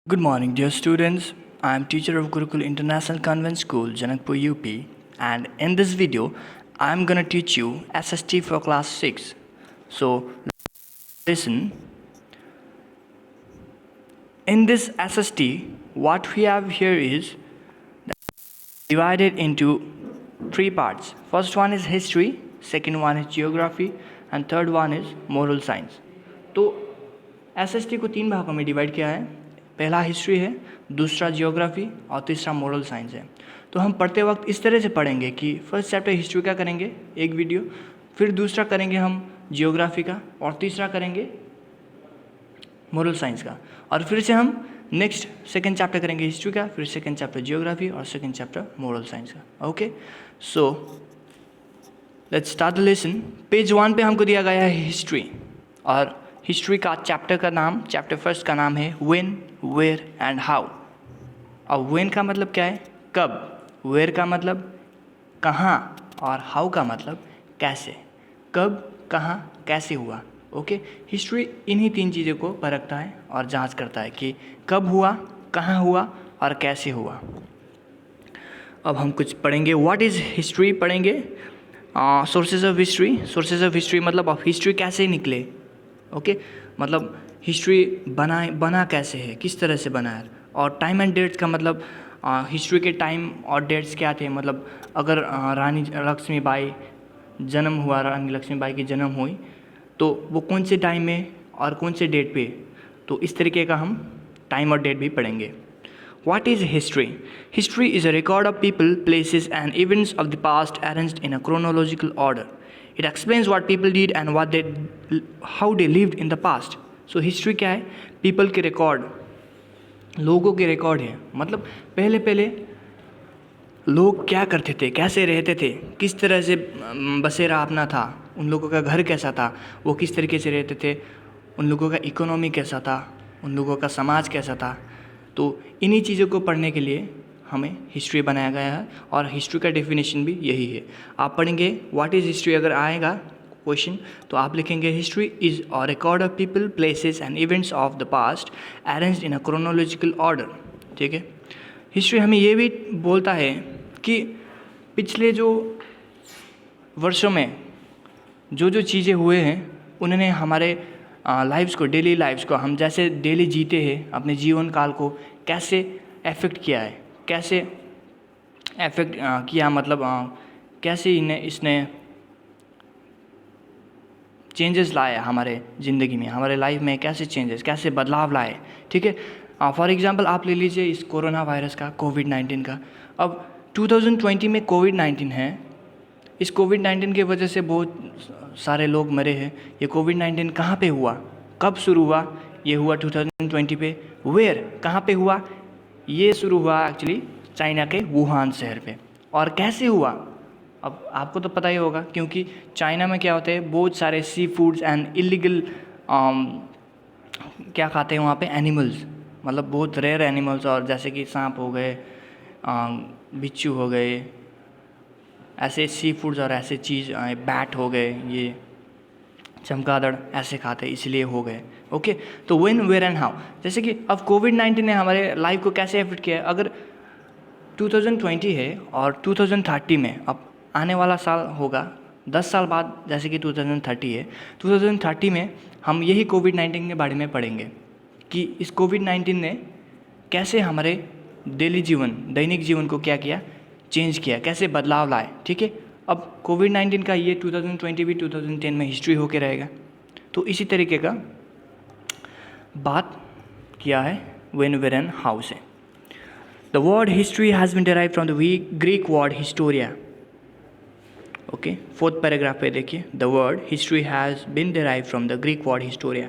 Good morning, dear students. I am teacher of Gurukul International Convent School, Janakpur, UP, and in this video, I am gonna teach you SST for class 6. So, listen. In this SST, what we have here is divided into three parts. First one is history, second one is geography, and third one is moral science. तो SST को तीन भागों में divide किया है. पहला history है, दूसरा जियोग्राफी और तीसरा मोरल साइंस है. तो हम पढ़ते वक्त इस तरह से पढ़ेंगे कि फर्स्ट चैप्टर हिस्ट्री का करेंगे एक वीडियो, फिर दूसरा करेंगे हम जियोग्राफी का और तीसरा करेंगे मोरल साइंस का, और फिर से हम नेक्स्ट सेकेंड चैप्टर करेंगे हिस्ट्री का, फिर सेकेंड चैप्टर जियोग्राफी और सेकेंड चैप्टर मोरल साइंस का. Okay, so let's start the lesson. Page 1 पे हमको दिया गया है हिस्ट्री, और हिस्ट्री का चैप्टर फर्स्ट का नाम है व्हेन, वेयर एंड हाउ. अब व्हेन का मतलब क्या है? कब. वेयर का मतलब कहाँ, और हाउ का मतलब कैसे. कब, कहाँ, कैसे हुआ. ओके, हिस्ट्री इन्हीं तीन चीज़ों को परखता है और जांच करता है कि कब हुआ, कहाँ हुआ और कैसे हुआ. अब हम कुछ पढ़ेंगे. व्हाट इज़ हिस्ट्री पढ़ेंगे. सोर्सेज ऑफ हिस्ट्री मतलब अब हिस्ट्री कैसे निकले. ओके, मतलब हिस्ट्री बना कैसे है, किस तरह से बना है. और टाइम एंड डेट्स का मतलब हिस्ट्री के टाइम और डेट्स क्या थे. मतलब अगर रानी लक्ष्मीबाई की जन्म हुई तो वो कौन से टाइम में और कौन से डेट पे. तो इस तरीके का हम टाइम और डेट भी पढ़ेंगे. What is history? History is a record of people, places and events of the past arranged in a chronological order. It explains what people did and how they lived in the past. So history क्या है? People के record, लोगों के record है. मतलब पहले लोग क्या करते थे, कैसे रहते थे, किस तरह से बसेरा अपना था, उन लोगों का घर कैसा था, वो किस तरीके से रहते थे, उन लोगों का इकोनॉमी कैसा था, उन लोगों का समाज कैसा था. तो इन्हीं चीज़ों को पढ़ने के लिए हमें हिस्ट्री बनाया गया है, और हिस्ट्री का डेफिनेशन भी यही है. आप पढ़ेंगे व्हाट इज़ हिस्ट्री, अगर आएगा क्वेश्चन तो आप लिखेंगे history is a record of people, places and events of the past arranged in a chronological order. ठीक है. हिस्ट्री हमें ये भी बोलता है कि पिछले जो वर्षों में जो चीज़ें हुए हैं उन्होंने हमारे लाइफ्स को, डेली लाइफ्स को, हम जैसे डेली जीते हैं अपने जीवन काल को, कैसे अफेक्ट किया है, कैसे अफेक्ट किया, मतलब कैसे इसने चेंजेस लाए हमारे ज़िंदगी में, हमारे लाइफ में कैसे चेंजेस, कैसे बदलाव लाए. ठीक है. फॉर एग्जांपल आप ले लीजिए इस कोरोना वायरस का, कोविड-19 का. अब 2020 में कोविड-19 है. इस कोविड-19 की वजह से बहुत सारे लोग मरे हैं. ये कोविड-19 कहाँ पे हुआ, कब शुरू हुआ? ये हुआ 2020 पे. वेयर, कहाँ पे हुआ? ये शुरू हुआ एक्चुअली चाइना के वुहान शहर पे. और कैसे हुआ? अब आपको तो पता ही होगा, क्योंकि चाइना में क्या होते हैं, बहुत सारे सी फूड्स एंड इलीगल क्या खाते हैं वहाँ पे, एनिमल्स, मतलब बहुत रेयर एनिमल्स, और जैसे कि सांप हो गए, बिच्छू हो गए, ऐसे सी फूड्स और ऐसे चीज़, बैट हो गए, ये चमगादड़, ऐसे खाते इसलिए हो गए. ओके. तो व्हेन, वेयर एंड हाउ. जैसे कि अब कोविड-19 ने हमारे लाइफ को कैसे अफेक्ट किया है. अगर 2020 है और 2030 में, अब आने वाला साल होगा 10 साल बाद, जैसे कि 2030 है, 2030 में हम यही कोविड-19 के बारे में पढ़ेंगे कि इस कोविड-19 ने कैसे हमारे दैनिक जीवन को क्या किया, चेंज किया, कैसे बदलाव लाए. ठीक है. अब कोविड-19 का ये 2020 भी 2010 में हिस्ट्री होके रहेगा. तो इसी तरीके का बात किया है व्हेन, वेयर एंड हाउ से. The word history has been derived from the Greek word historia. Okay, fourth paragraph पे देखिए. The word history has been derived from the Greek word historia.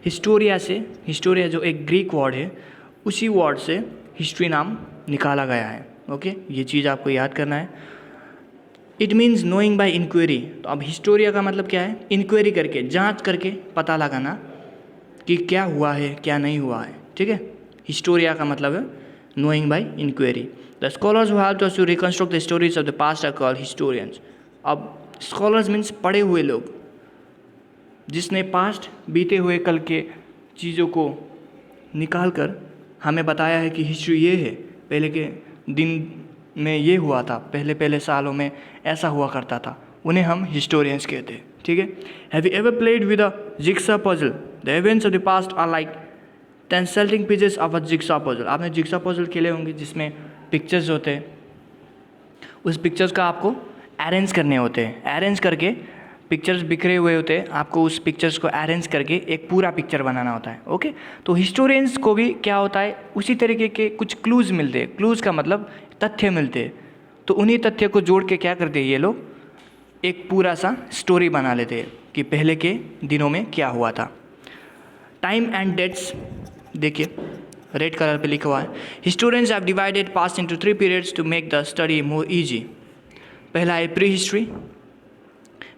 Historia जो एक ग्रीक वर्ड है, उसी word से history नाम निकाला गया है. ओके, ये चीज़ आपको याद करना है. It means knowing by inquiry. तो अब हिस्टोरिया का मतलब क्या है? इंक्वायरी करके, जांच करके पता लगाना कि क्या हुआ है, क्या नहीं हुआ है. ठीक है. हिस्टोरिया का मतलब है knowing by inquiry. The scholars who helped us to reconstruct the stories of the past are called historians. अब स्कॉलर्स मीन्स पढ़े हुए लोग, जिसने पास्ट, बीते हुए कल के चीज़ों को निकाल कर हमें बताया है कि हिस्ट्री ये है, पहले के दिन में ये हुआ था, पहले पहले सालों में ऐसा हुआ करता था, उन्हें हम हिस्टोरियंस कहते हैं। ठीक है। Have you ever played with a jigsaw puzzle? The events of the past are like tantalizing pictures of a jigsaw puzzle. आपने जिक्सा पजल खेले होंगे जिसमें पिक्चर्स होते हैं, उस पिक्चर्स का आपको अरेंज करने होते हैं, अरेंज करके पिक्चर्स बिखरे हुए होते हैं, आपको उस पिक्चर्स को अरेंज करके एक पूरा पिक्चर बनाना होता है। ओके, तो हिस्टोरियंस को भी क्या होता है, उसी तरीके के कुछ क्लूज़ मिलते हैं, क्लूज़ का मतलब तथ्य मिलते हैं, तो उन्हीं तथ्य को जोड़ के क्या करते हैं ये लोग, एक पूरा सा स्टोरी बना लेते हैं कि पहले के दिनों में क्या हुआ था। टाइम एंड डेट्स देखिए, रेड कलर पे लिखा हुआ है, historians have divided past into 3 periods to make the study more easy. पहला है prehistory,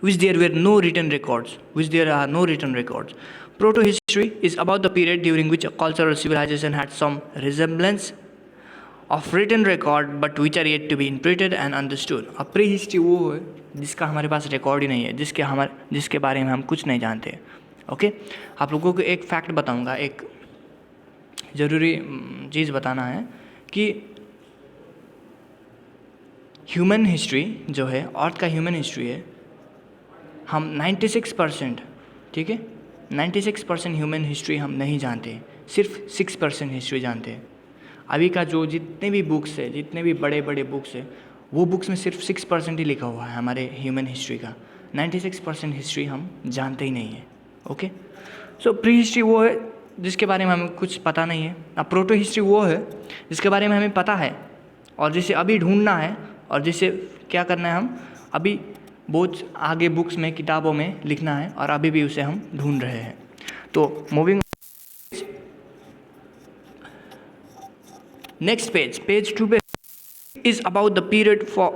which there were no written records, which there are no written records. Proto-history is about the period during which a culture or civilization had some resemblance of written record but which are yet to be interpreted and understood. अब pre history वो है जिसका हमारे पास record ही नहीं है, जिसके बारे में हम कुछ नहीं जानते। ओके, आप लोगों को एक फैक्ट बताऊंगा, एक ज़रूरी चीज़ बताना है कि ह्यूमन हिस्ट्री जो है, अर्थ का ह्यूमन हिस्ट्री है, हम 96%, ठीक है, 96% ह्यूमन हिस्ट्री हम नहीं जानते, सिर्फ 6% हिस्ट्री जानते हैं। अभी का जो जितने भी बुक्स है, जितने भी बड़े बड़े बुक्स है, वो बुक्स में सिर्फ 6% ही लिखा हुआ है हमारे ह्यूमन हिस्ट्री का। 96% हिस्ट्री हम जानते ही नहीं है। ओके, सो प्री हिस्ट्री वो है जिसके बारे में हमें कुछ पता नहीं है। अब प्रोटो हिस्ट्री वो है जिसके बारे में हमें पता है और जिसे अभी ढूंढना है, और जिसे क्या करना है, हम अभी बहुत आगे बुक्स में, किताबों में लिखना है और अभी भी उसे हम ढूंढ रहे हैं। तो मूविंग नेक्स्ट पेज 2 पे is about the period for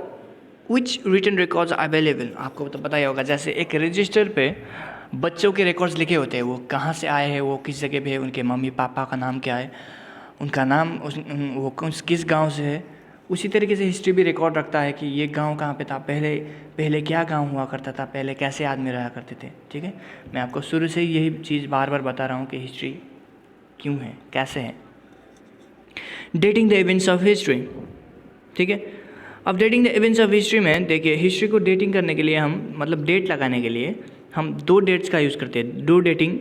which written records are available. आपको तो पता ही होगा, जैसे एक रजिस्टर पे बच्चों के रिकॉर्ड्स लिखे होते हैं, वो कहाँ से आए हैं, वो किस जगह पे है, उनके मम्मी पापा का नाम क्या है, उनका नाम वो किस गांव से है। उसी तरीके से हिस्ट्री भी रिकॉर्ड रखता है कि ये गांव कहाँ पे था, पहले क्या गांव हुआ करता था, पहले कैसे आदमी रहा करते थे। ठीक है, मैं आपको शुरू से यही चीज़ बार बार बता रहा हूँ कि हिस्ट्री क्यों है, कैसे है। Dating the events of history, ठीक है। अब dating the events of history में देखिए, हिस्ट्री को डेटिंग करने के लिए हम, मतलब डेट लगाने के लिए हम 2 डेट्स का यूज़ करते हैं, 2 डेटिंग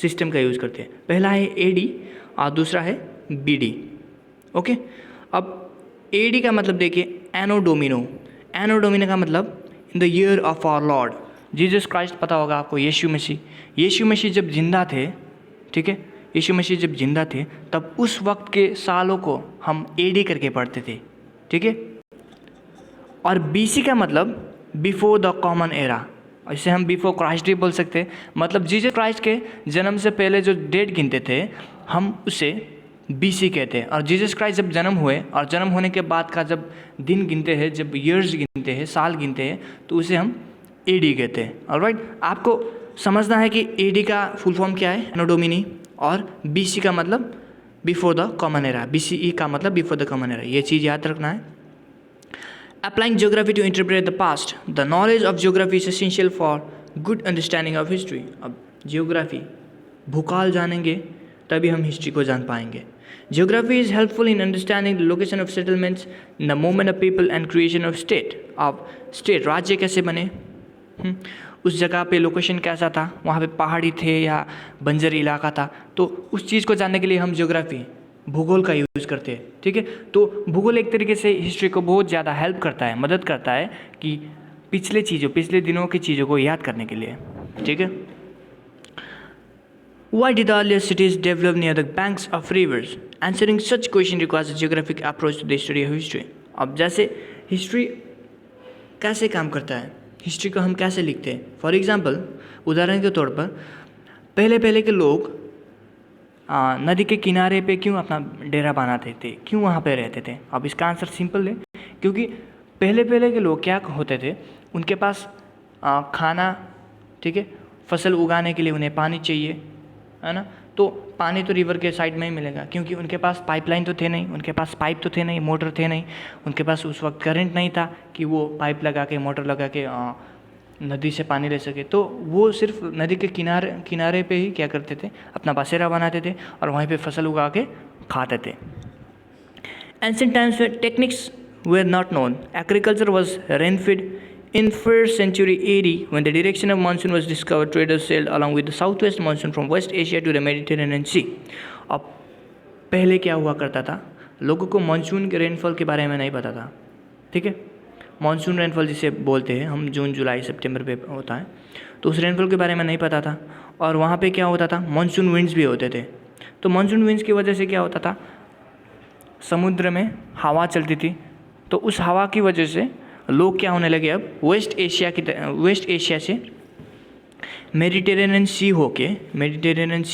सिस्टम का यूज़ करते हैं। पहला है AD और दूसरा है BD। ओके, अब AD का मतलब देखिए एनो डोमिनो का मतलब in the year of our Lord Jesus Christ. पता होगा आपको, यीशु मसीह जब जिंदा थे, ठीक है, यीशु मसीह जब जिंदा थे तब उस वक्त के सालों को हम AD करके पढ़ते थे। ठीक है, और BC का मतलब बिफोर द कॉमन एरा, इसे हम बिफोर क्राइस्ट भी बोल सकते हैं। मतलब जीसस क्राइस्ट के जन्म से पहले जो डेट गिनते थे हम उसे BC कहते हैं। और जीसस क्राइस्ट जब जन्म हुए और जन्म होने के बाद का जब दिन गिनते हैं, जब ईयर्स गिनते हैं, साल गिनते हैं, तो उसे हम AD कहते हैं। ऑलराइट, आपको समझना है कि AD का फुल फॉर्म क्या है, एनो डोमिनी, और BC का मतलब before the common era, BCE का मतलब बिफोर द कॉमन एरा, ये चीज़ याद रखना है। Applying geography to interpret the past. The knowledge of geography is essential for good understanding of history. अब जियोग्राफी, भूकाल जानेंगे तभी हम हिस्ट्री को जान पाएंगे। Geography is helpful in understanding the location of settlements, the movement of people and creation of state. अब state, राज्य कैसे बने, उस जगह पे लोकेशन कैसा था, वहाँ पे पहाड़ी थे या बंजर इलाका था, तो उस चीज़ को जानने के लिए हम जियोग्राफी, भूगोल का यूज़ करते हैं। ठीक है, तो भूगोल एक तरीके से हिस्ट्री को बहुत ज़्यादा हेल्प करता है, मदद करता है कि पिछले दिनों की चीज़ों को याद करने के लिए। ठीक है, Why did the earlier cities develop near the banks of rivers? Answering such question requires a geographic approach to the study of history. अब जैसे हिस्ट्री कैसे काम करता है, हिस्ट्री को हम कैसे लिखते हैं। फॉर एग्जाम्पल, उदाहरण के तौर पर पहले के लोग नदी के किनारे पे क्यों अपना डेरा बनाते थे, क्यों वहाँ पे रहते थे। अब इसका आंसर सिंपल है, क्योंकि पहले के लोग क्या होते थे, उनके पास खाना, ठीक है, फसल उगाने के लिए उन्हें पानी चाहिए, है ना। तो पानी तो रिवर के साइड में ही मिलेगा, क्योंकि उनके पास पाइपलाइन तो थे नहीं, उनके पास पाइप तो थे नहीं, मोटर थे नहीं, उनके पास उस वक्त करंट नहीं था कि वो पाइप लगा के, मोटर लगा के नदी से पानी ले सके। तो वो सिर्फ नदी के किनारे पे ही क्या करते थे, अपना बसेरा बनाते थे और वहीं पे फसल उगा के खाते थे। एंशिएंट टाइम्स में techniques were not known. Agriculture was rain-fed. In 1st century AD, when the direction of monsoon was discovered, traders sailed along with the southwest monsoon from West Asia to the Mediterranean Sea. अब पहले क्या हुआ करता था, लोगों को monsoon के rainfall के बारे में नहीं पता था, ठीक है। मानसून रेनफॉल जिसे बोलते हैं हम, जून जुलाई सितंबर पे होता है, तो उस रेनफॉल के बारे में नहीं पता था। और वहाँ पे क्या होता था, मानसून विंड्स भी होते थे। तो मानसून विंड्स की वजह से क्या होता था, समुद्र में हवा चलती थी, तो उस हवा की वजह से लोग क्या होने लगे, अब वेस्ट एशिया से मेडिटेरेनियन सी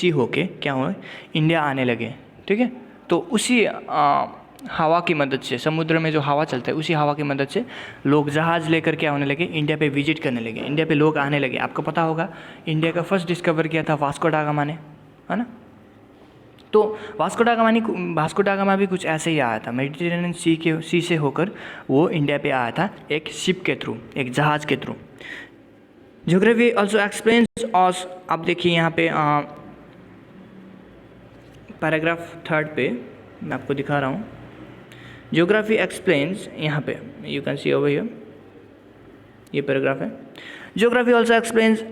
होके क्या हुए, इंडिया आने लगे, ठीक है। तो उसी हवा की मदद से, समुद्र में जो हवा चलता है उसी हवा की मदद से लोग जहाज़ लेकर क्या होने लगे, इंडिया पे विजिट करने लगे, इंडिया पे लोग आने लगे। आपको पता होगा इंडिया का फर्स्ट डिस्कवर किया था वास्को डा गामा ने, है ना। तो वास्को डा गामा भी कुछ ऐसे ही आया था, मेडिटेरेनियन सी से होकर वो इंडिया पे आया था, एक शिप के थ्रू, एक जहाज़ के थ्रू। ज्योग्राफी ऑल्सो एक्सप्लेन्स ऑस, आप देखिए यहाँ पे पैराग्राफ 3 पे मैं आपको दिखा रहा हूँ। ज्योग्राफी एक्सप्लेन्स, यहाँ पे you can see over here, ये पैराग्राफ है। Geography also explains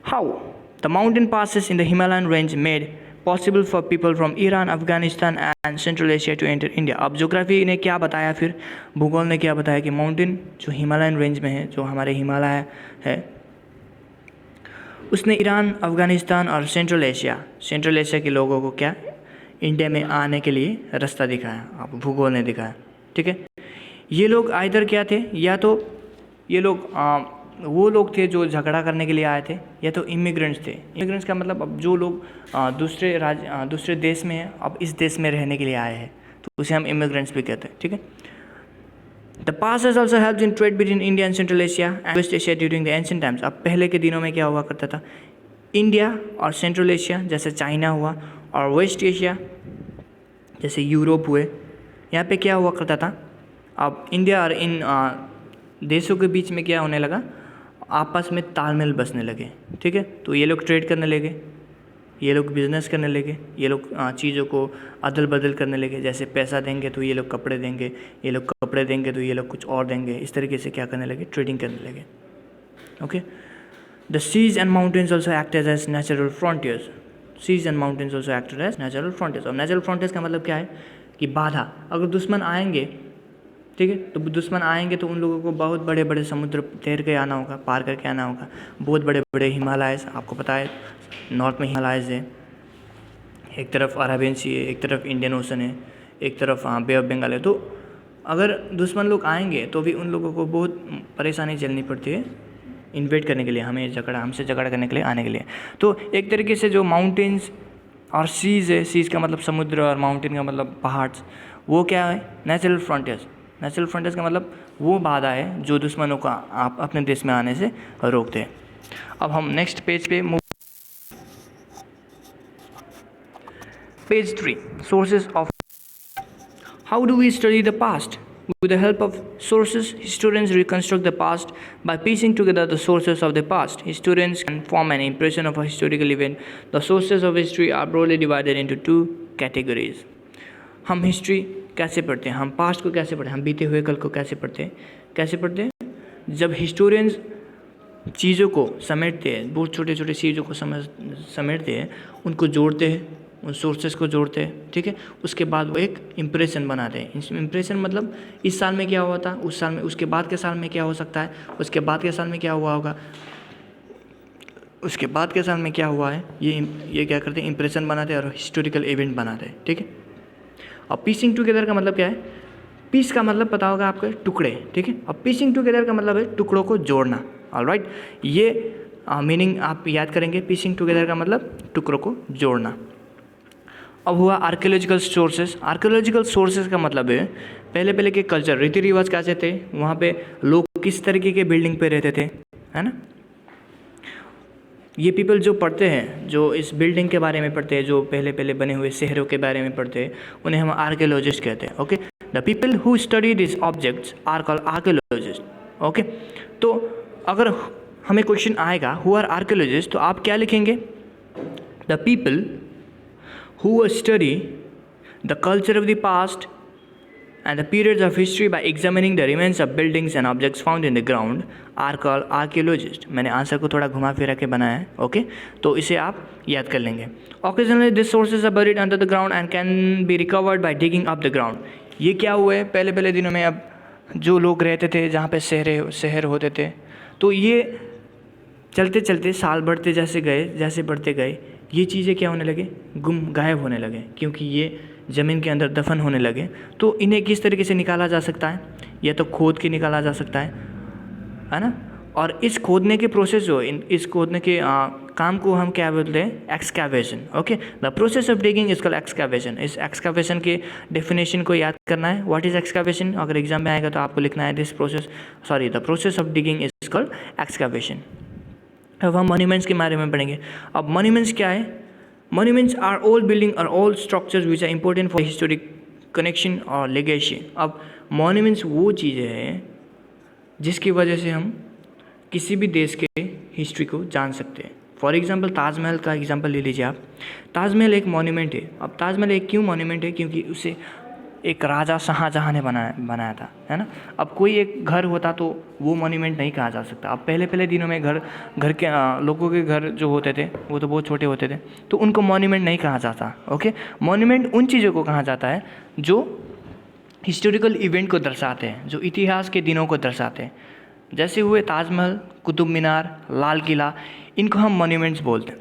how the mountain passes in the Himalayan range made possible for people from Iran, Afghanistan and Central Asia to enter India. अब geography ने क्या बताया, फिर भूगोल ने क्या बताया कि माउंटेन जो हिमालयन रेंज में है, जो हमारे हिमालय है, उसने ईरान, अफगानिस्तान और सेंट्रल एशिया के लोगों को क्या, इंडिया में आने के लिए रास्ता दिखाया, अब भूगोल ने दिखाया, ठीक है। ये लोग इधर क्या थे, या तो ये लोग वो लोग थे जो झगड़ा करने के लिए आए थे, या तो इमिग्रेंट्स थे। इमिग्रेंट्स का मतलब अब जो लोग दूसरे देश में हैं, अब इस देश में रहने के लिए आए हैं, तो उसे हम इमिग्रेंट्स भी कहते हैं, ठीक है। The pass has also helped in trade between India and Central Asia and West Asia during the ancient times. अब पहले के दिनों में क्या हुआ करता था, इंडिया और सेंट्रल एशिया जैसे चाइना हुआ, और वेस्ट एशिया जैसे यूरोप हुए, यहाँ पे क्या हुआ करता था, अब इंडिया और इन देशों के बीच में क्या होने लगा, आपस में तालमेल बसने लगे, ठीक है। तो ये लोग ट्रेड करने लगे, ये लोग बिज़नेस करने लगे, ये लोग चीज़ों को अदल बदल करने लगे, जैसे पैसा देंगे तो ये लोग कपड़े देंगे, ये लोग कपड़े देंगे तो ये लोग कुछ और देंगे, इस तरीके से क्या करने लगे, ट्रेडिंग करने लगे, okay. The seas and mountains also acted as natural frontiers. Seas and mountains also acted as natural frontiers. और नेचुरल फ्रंटियर्स का मतलब क्या है कि बाधा, अगर दुश्मन आएंगे, ठीक है, तो दुश्मन आएंगे तो उन लोगों को बहुत बड़े बड़े समुद्र तैर के आना होगा, पार करके आना होगा, बहुत बड़े बड़े हिमालयस, आपको पता है नॉर्थ में हिमालयस है, एक तरफ अरेबियन सी है, एक तरफ इंडियन ओशन है, एक तरफ बे ऑफ बंगाल है। तो अगर दुश्मन लोग आएंगे तो भी उन लोगों को बहुत परेशानी झेलनी पड़ती है इन्वेट करने के लिए, हमसे झगड़ा करने के लिए, आने के लिए। तो एक तरीके से जो माउंटेन्स और सीज़ है, सीज़ का मतलब समुद्र और माउंटेन का मतलब पहाड़, वो क्या है, नेचुरल फ्रंटियर्स। नेचुरल फ्रंटियर्स का मतलब वो बाधा है जो दुश्मनों का आप अपने देश में आने से रोकते हैं। अब हम नेक्स्ट पेज पे page 3, sources of. How do we study the past? With the help of sources, historians reconstruct the past by piecing together the sources of the past. Historians can form an impression of a historical event. The sources of history are broadly divided into 2 categories. हम history कैसे पढ़ते हैं, हम past को कैसे पढ़ते हैं, हम बीते हुए कल को कैसे पढ़ते हैं, जब हिस्टोरियंस चीज़ों को समेटते हैं, बहुत छोटे छोटे चीज़ों को समेटते हैं, उनको जोड़ते हैं, उन सोर्सेस को जोड़ते हैं, ठीक है। उसके बाद वो एक इम्प्रेशन बनाते हैं। इम्प्रेशन मतलब इस साल में क्या हुआ था, उस साल में, उसके बाद के साल में क्या हो सकता है, उसके बाद के साल में क्या हुआ होगा, उसके बाद के साल में क्या हुआ है, ये क्या करते हैं, इम्प्रेशन बनाते हैं और हिस्टोरिकल इवेंट बनाते हैं, ठीक है। और पीसिंग टुगेदर का मतलब क्या है, पीस का मतलब पता होगा आपको, टुकड़े, ठीक है। और पीसिंग टुगेदर का मतलब है टुकड़ों को जोड़ना, ऑलराइट। ये मीनिंग आप याद करेंगे, पीसिंग टुगेदर का मतलब टुकड़ों को जोड़ना। अब हुआ आर्कियोलॉजिकल सोर्सेज। आर्कियोलॉजिकल सोर्सेज का मतलब है पहले के कल्चर, रीति रिवाज कैसे थे, वहाँ पे लोग किस तरीके के बिल्डिंग पे रहते थे, है ना। ये पीपल जो पढ़ते हैं, जो इस बिल्डिंग के बारे में पढ़ते हैं, जो पहले बने हुए शहरों के बारे में पढ़ते हैं, उन्हें हम आर्कियोलॉजिस्ट कहते हैं, okay. The people who study this objects are called archaeologist, okay. तो अगर हमें क्वेश्चन आएगा हु आर आर्कियोलॉजिस्ट, तो आप क्या लिखेंगे, the people who study the culture of the past and the periods of history by examining the remains of buildings and objects found in the ground are called archaeologists. मैंने answer को थोड़ा घुमा फिरा के बनाया है, ओके, तो इसे आप याद कर लेंगे. Occasionally these sources are buried under the ground and can be recovered by digging up the ground. ये क्या हुआ है पहले पहले दिनों में, अब जो लोग रहते थे जहाँ पे शहर होते थे, तो ये चलते चलते साल बढ़ते जैसे बढ़ते गए ये चीज़ें क्या होने लगे, गायब होने लगे, क्योंकि ये ज़मीन के अंदर दफन होने लगे. तो इन्हें किस तरीके से निकाला जा सकता है, या तो खोद के निकाला जा सकता है ना. और इस खोदने के प्रोसेस जो इस खोदने के काम को हम क्या बोलते हैं, excavation. Okay, the process of digging is called excavation. इस एक्सकैवेशन के डेफिनेशन को याद करना है. व्हाट इज एक्सकैवेशन, अगर एग्जाम में आएगा तो आपको लिखना है the process of digging is called excavation. अब हम मॉन्यूमेंट्स के बारे में पढ़ेंगे. अब मॉन्यूमेंट्स क्या है, मॉन्यूमेंट्स आर ओल्ड बिल्डिंग और old structures which are important for historic connection और लेगेसी. अब मॉन्यूमेंट्स वो चीज़ें हैं जिसकी वजह से हम किसी भी देश के हिस्ट्री को जान सकते हैं. फॉर एग्जांपल ताजमहल का एग्जांपल ले लीजिए आप. ताजमहल एक मॉन्यूमेंट है. अब ताजमहल एक क्यों मॉन्यूमेंट है, क्योंकि उसे एक राजा शाहजहाँ ने बनाया था, है ना. अब कोई एक घर होता तो वो मॉन्यूमेंट नहीं कहा जा सकता. अब पहले दिनों में घर के लोगों के घर जो होते थे वो तो बहुत छोटे होते थे, तो उनको मॉन्यूमेंट नहीं कहा जाता. ओके, मॉन्यूमेंट उन चीज़ों को कहा जाता है जो हिस्टोरिकल इवेंट को दर्शाते हैं, जो इतिहास के दिनों को दर्शाते हैं. जैसे हुए ताजमहल, कुतुब मीनार, लाल किला, इनको हम मॉन्यूमेंट्स बोलते हैं.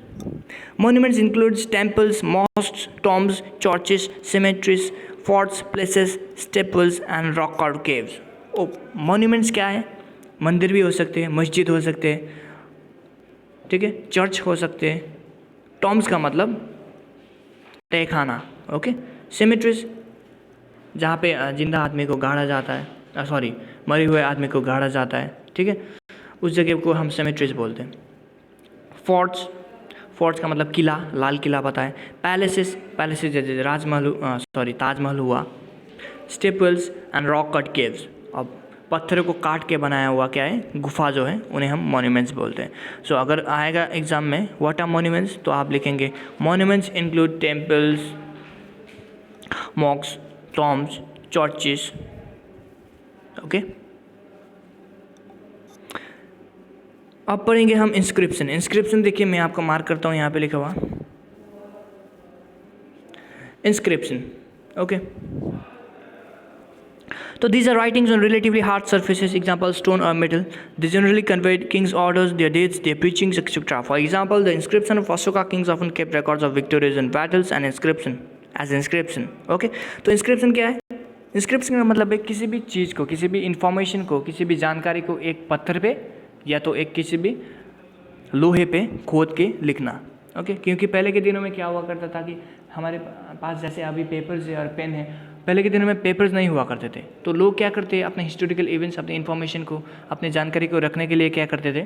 Monuments includes temples, mosques, tombs, churches, cemeteries, forts, places, staples and rock carved caves. Oh, monuments क्या है, मंदिर भी हो सकते हैं, मस्जिद हो सकते हैं, ठीक है, चर्च हो सकते हैं. टॉम्ब्स का मतलब तहखाना. ओके, cemeteries जहाँ पे जिंदा आदमी को गाड़ा जाता है, मरे हुए आदमी को गाड़ा जाता है, ठीक है, उस जगह को हम cemeteries बोलते हैं. फोर्ट्स का मतलब किला, लाल किला पता है. पैलेसेस जैसे ताजमहल हुआ. Staples and rock cut caves, अब पत्थरों को काट के बनाया हुआ क्या है, गुफा जो है, उन्हें हम मॉन्यूमेंट्स बोलते हैं. सो अगर आएगा एग्जाम में व्हाट आर मॉन्यूमेंट्स, तो आप लिखेंगे monuments include temples, mosques, tombs, churches. Okay, अब पढ़ेंगे हम इंस्क्रिप्शन. देखिए मैं आपको मार्क करता हूँ, यहाँ पे लिखा हुआ इंस्क्रिप्शन. ओके, तो these are writings on relatively hard surfaces, example stone or metal. They generally conveyed kings' orders, their dates, their preachings, etc. For example, the inscription of Ashoka kings often kept records of victories and battles and inscription. Okay, तो inscription क्या है, inscription का मतलब है किसी भी चीज़ को, किसी भी इंफॉर्मेशन को, किसी भी जानकारी को एक पत्थर पे या तो एक किसी भी लोहे पे खोद के लिखना. ओके, क्योंकि पहले के दिनों में क्या हुआ करता था कि हमारे पास जैसे अभी पेपर्स है और पेन है, पहले के दिनों में पेपर्स नहीं हुआ करते थे, तो लोग क्या करते, अपने हिस्टोरिकल इवेंट्स, अपनी इन्फॉर्मेशन को, अपनी जानकारी को रखने के लिए क्या करते थे,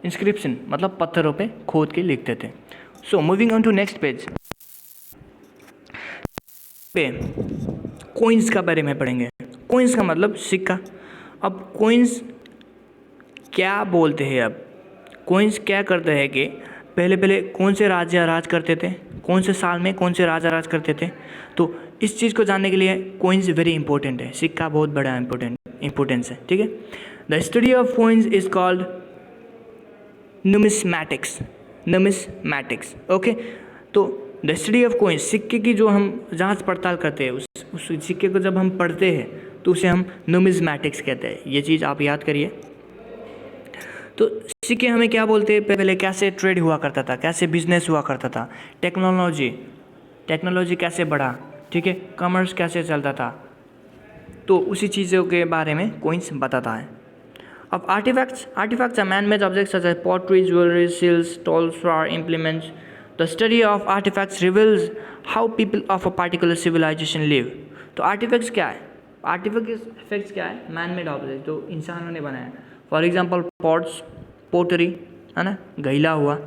इंस्क्रिप्शन मतलब पत्थरों पे खोद के लिखते थे. So moving on to next page पे कोइंस का बारे में पढ़ेंगे. कोइंस का मतलब सिक्का. अब कोइंस क्या बोलते हैं, अब कोइंस क्या करते हैं कि पहले कौन से राजा राज करते थे, कौन से साल में कौन से राजा राज करते थे, तो इस चीज़ को जानने के लिए कोइंस वेरी इंपॉर्टेंट है. सिक्का बहुत बड़ा इंपॉर्टेंस है, ठीक है. The study of coins is called numismatics. Okay, तो द स्टडी ऑफ कोइंस, सिक्के की जो हम जांच पड़ताल करते हैं, उस सिक्के को जब हम पढ़ते हैं तो उसे हम नुमिस्मैटिक्स कहते हैं. ये चीज़ आप याद करिए. तो सिक्के हमें क्या बोलते हैं, पहले कैसे ट्रेड हुआ करता था, कैसे बिजनेस हुआ करता था, टेक्नोलॉजी कैसे बढ़ा, ठीक है, कॉमर्स कैसे चलता था, तो उसी चीज़ों के बारे में कोइंस बताता है. अब artefacts are man made objects such as pottery, jewellery, seals, tools, flower, implements. The study of artefacts reveals how people of a particular civilisation live. तो आर्टिफैक्ट्स क्या है, आर्टिफैक्ट्स क्या है, मैन मेड ऑब्जेक्ट जो इंसानों ने बनाया. फॉर एग्जांपल पॉट्स, पोटरी, है ना, घैला हुआ,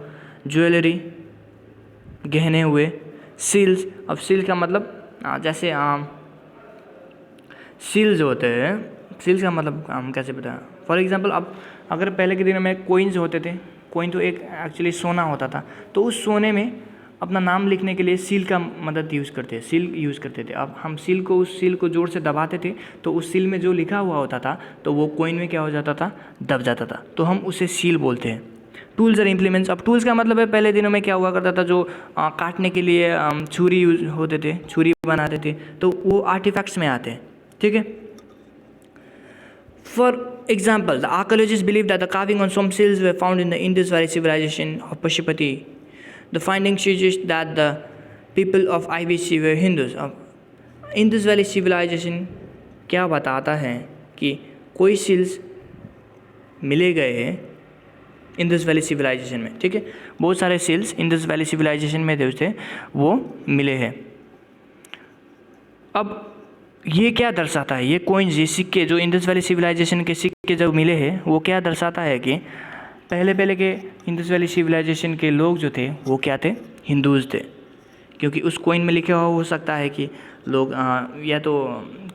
ज्वेलरी, गहने हुए, सील्स. अब सील का मतलब जैसे सील्स होते हैं, सील्स का मतलब हम कैसे बताएं. फॉर एग्जांपल अब अगर पहले के दिनों में कोइंस होते थे, कोइन तो एक एक्चुअली सोना होता था, तो उस सोने में अपना नाम लिखने के लिए सील का मदद यूज़ करते हैं, सील यूज़ करते थे। अब हम सील को, उस सील को ज़ोर से दबाते थे तो उस सील में जो लिखा हुआ होता था तो वो कॉइन में क्या हो जाता था, दब जाता था, तो हम उसे सील बोलते हैं। टूल्स और इम्प्लीमेंट्स, अब टूल्स का मतलब है पहले दिनों में क्या हुआ करता था, जो काटने के लिए छुरी यूज होते थे, छुरी बनाते थे, तो वो आर्टिफैक्ट्स में आते हैं, ठीक है। For example, the archaeologists believe that the carving on some seals were found in the Indus Valley civilization of Pashupati. The findings suggest that the people of IVC were Hindus. अब Indus Valley civilization क्या बताता है कि कोई seals मिले गए हैं Indus valley civilisation में, ठीक है। बहुत सारे सील्स इंडस वैली सिविलाइजेशन में थे वो मिले हैं। अब ये क्या दर्शाता है, ये कॉइन्स, ये सिक्के जो इंडस वैली सिविलाइजेशन के सिक्के जो मिले हैं वो क्या दर्शाता है कि पहले के इंडस वैली सिविलाइजेशन के लोग जो थे वो क्या थे, हिंदूज़ थे। क्योंकि उस कॉइन में लिखा हुआ हो सकता है कि लोग या तो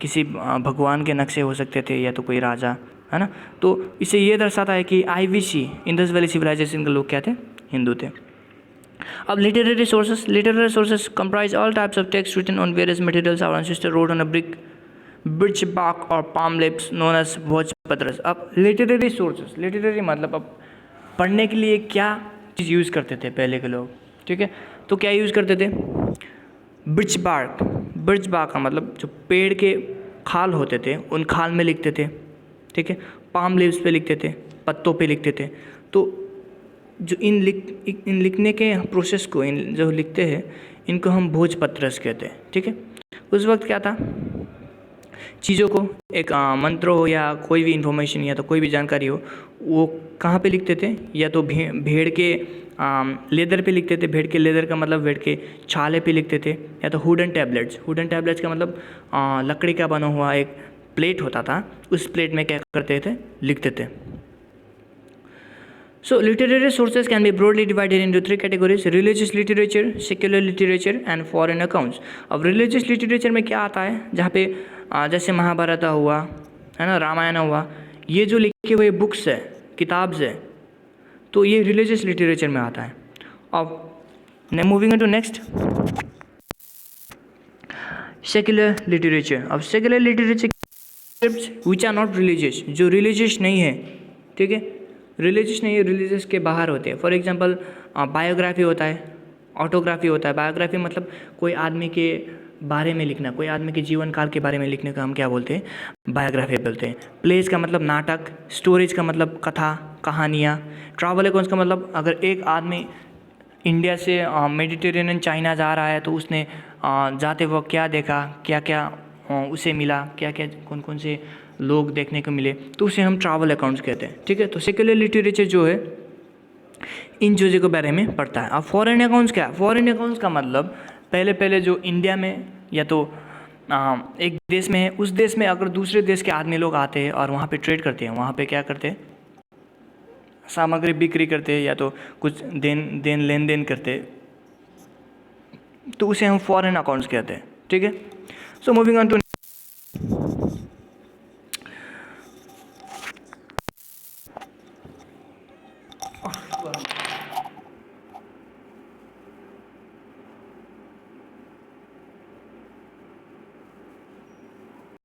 किसी भगवान के नक्शे हो सकते थे या तो कोई राजा, है ना। तो इसे ये दर्शाता है कि IVC इंडस वैली सिविलाइजेशन के लोग क्या थे, हिंदू थे। अब literary sources comprise all types of text written on various materials our ancestor wrote on a brick, birch bark और palm leaves known as भोजपत्रस। अब लिटरेरी मतलब अब पढ़ने के लिए क्या चीज़ यूज़ करते थे पहले के लोग, ठीक है। तो क्या यूज़ करते थे, birch bark का मतलब जो पेड़ के खाल होते थे उन खाल में लिखते थे, ठीक है। palm leaves पे लिखते थे, पत्तों पे लिखते थे। तो जो इन लिखने के प्रोसेस को, इन जो लिखते हैं इनको हम भोजपत्रस कहते हैं, ठीक है। उस वक्त क्या था, चीज़ों को एक मंत्र हो या कोई भी इंफॉर्मेशन या तो कोई भी जानकारी हो, वो कहाँ पे लिखते थे, या तो भेड़ के लेदर पे लिखते थे। भेड़ के लेदर का मतलब भेड़ के छाले पे लिखते थे, या तो वुडन टैबलेट्स का मतलब लकड़ी का बना हुआ एक प्लेट होता था, उस प्लेट में क्या करते थे, लिखते थे। So literary sources can be broadly divided into three categories: religious literature, secular literature and foreign accounts. अब religious literature में क्या आता है, जहाँ पे जैसे महाभारत हुआ, है ना, रामायण हुआ, ये जो लिखे हुए बुक्स है, किताब है, तो ये religious literature में आता है। अब moving to next, secular literature। अब secular literature which are not religious, जो religious नहीं है, ठीक है, रिलीजियस नहीं है, रिलीजियस के बाहर होते हैं। फॉर एग्जांपल बायोग्राफी होता है, ऑटोग्राफी होता है। बायोग्राफी मतलब कोई आदमी के बारे में लिखना, कोई आदमी के जीवन काल के बारे में लिखने का हम क्या बोलते हैं, बायोग्राफी बोलते हैं। प्लेस का मतलब नाटक, स्टोरीज का मतलब कथा, कहानियाँ। ट्रैवल अकाउंट्स का मतलब अगर एक आदमी इंडिया से मेडिटेरेनियन चाइना जा रहा है तो उसने जाते वक्त क्या देखा, क्या क्या उसे मिला, क्या क्या कौन कौन से लोग देखने को मिले, तो उसे हम ट्रैवल अकाउंट्स कहते हैं, ठीक है। तो सेक्युलर लिटरेचर जो है इन चीज़ों के बारे में पढ़ता है। अब फॉरेन अकाउंट्स क्या है, फॉरेन अकाउंट्स का मतलब पहले जो इंडिया में या तो एक देश में है, उस देश में अगर दूसरे देश के आदमी लोग आते हैं और वहाँ पे ट्रेड करते हैं, वहाँ पे क्या करते हैं, सामग्री बिक्री करते हैं या तो कुछ लेन देन करते हैं, तो उसे हम फॉरेन अकाउंट्स कहते हैं, ठीक है। सो मूविंग ऑन टू